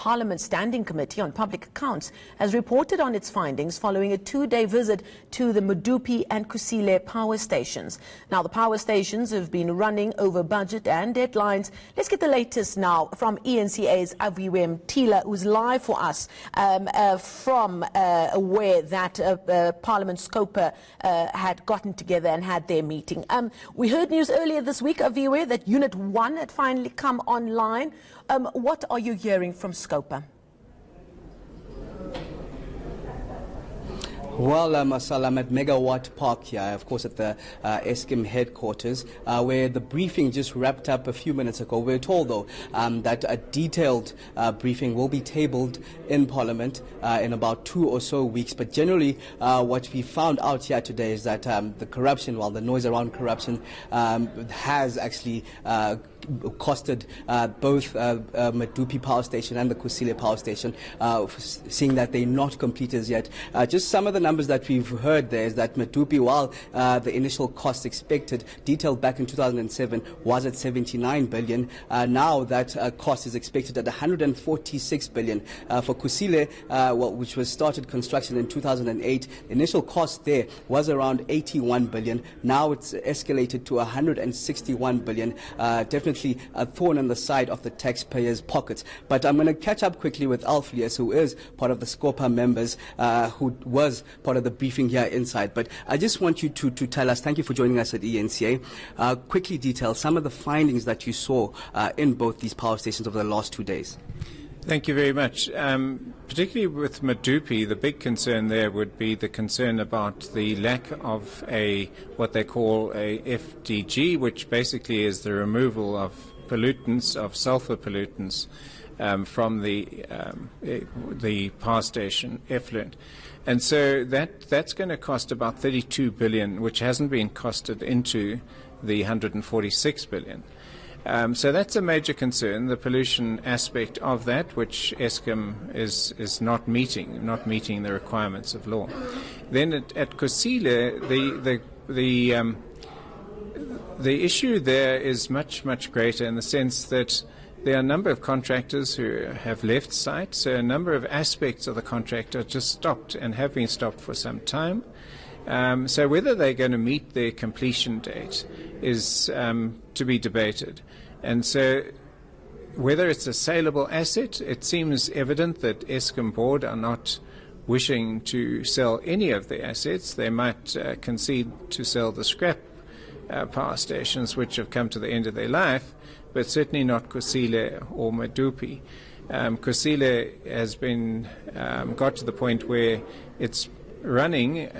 Parliament's Standing Committee on Public Accounts has reported on its findings following a two-day visit to the Medupi and Kusile power stations. Now, the power stations have been running over budget and deadlines. Let's get the latest now from ENCA's Aviwe Mtila, who's live for us from where that Parliament Scopa had gotten together and had their meeting. We heard news earlier this week, Aviwe, that Unit 1 had finally come online. What are you hearing from Scopa? Well, Masala, I'm at Megawatt Park here, of course, at the Eskom headquarters, where the briefing just wrapped up a few minutes ago. We're told, though, that a detailed briefing will be tabled in Parliament in about 2 or so weeks. But generally, what we found out here today is that the corruption, the noise around corruption has actually costed both Medupi power station and the Kusile power station, seeing that they're not completed yet. Just some of the numbers that we've heard there is that Medupi, while the initial cost expected, detailed back in 2007, was at 79 billion. Now that cost is expected at 146 billion. For Kusile, which was started construction in 2008, the initial cost there was around 81 billion. Now it's escalated to 161 billion. Definitely a thorn in the side of the taxpayers' pockets. But I'm going to catch up quickly with Alflius, who is part of the Scopa members, who was part of the briefing here inside. But I just want you to tell us, thank you for joining us at ENCA, quickly detail some of the findings that you saw in both these power stations over the last 2 days. Thank you very much. Particularly with Medupi, the big concern there would be the concern about the lack of what they call a FDG, which basically is the removal of pollutants, of sulfur pollutants, from the power station effluent. And so that's going to cost about 32 billion, which hasn't been costed into the 146 billion. So that's a major concern, the pollution aspect of that, which Eskom is not meeting the requirements of law. Then at Kusile, the issue there is much greater, in the sense that there are a number of contractors who have left site, so a number of aspects of the contract are just stopped and have been stopped for some time. So whether they're going to meet their completion date is to be debated. And so whether it's a saleable asset, it seems evident that Eskom board are not wishing to sell any of the assets. They might concede to sell the scrap power stations, which have come to the end of their life, but certainly not Kusile or Medupi. Kusile has been got to the point where it's running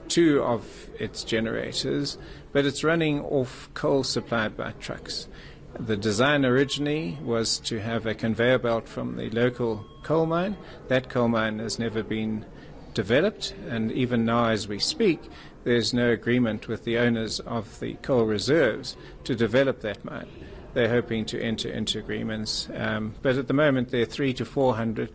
2 of its generators, but it's running off coal supplied by trucks. The design originally was to have a conveyor belt from the local coal mine. That coal mine has never been developed, and even now as we speak, there's no agreement with the owners of the coal reserves to develop that mine. They're hoping to enter into agreements, but at the moment there are 300 to 400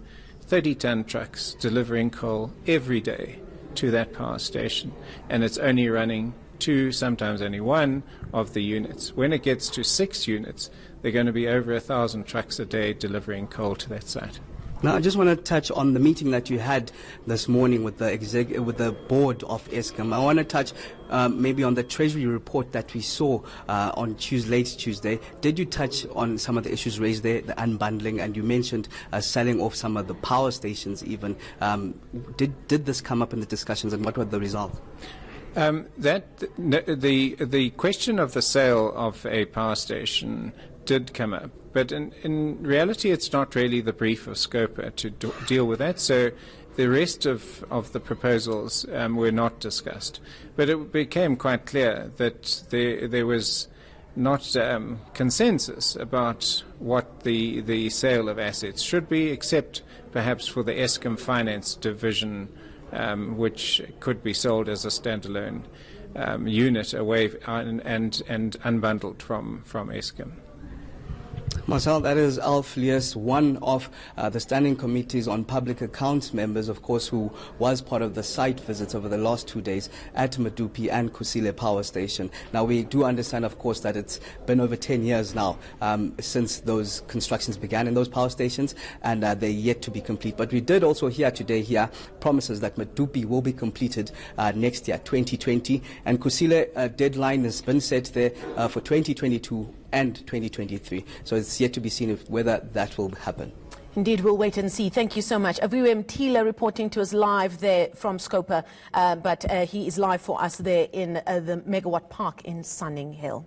30-ton trucks delivering coal every day to that power station, and it's only running 2, sometimes only 1 of the units. When it gets to 6 units, they're going to be over 1,000 trucks a day delivering coal to that site. Now, I just want to touch on the meeting that you had this morning with the board of Eskom. I want to touch maybe on the Treasury report that we saw on late Tuesday. Did you touch on some of the issues raised there, the unbundling, and you mentioned selling off some of the power stations even. Did this come up in the discussions, and what were the results? The question of the sale of a power station did come up, but in reality it's not really the brief of Scopa to deal with that, so the rest of the proposals were not discussed. But it became quite clear that there was not consensus about what the sale of assets should be, except perhaps for the Eskom Finance division, which could be sold as a standalone unit away and unbundled from Eskom. Marcel, that is Alf Lies, one of the standing committees on public accounts members, of course, who was part of the site visits over the last 2 days at Medupi and Kusile power station. Now, we do understand, of course, that it's been over 10 years now since those constructions began in those power stations, and they're yet to be complete. But we did also hear today promises that Medupi will be completed next year, 2020, and Kusile deadline has been set there for 2022 and 2023. So it's yet to be seen whether that will happen. Indeed, we'll wait and see. Thank you so much. Aviwe Mtila reporting to us live there from Scopa, but he is live for us there in the Megawatt Park in Sunninghill.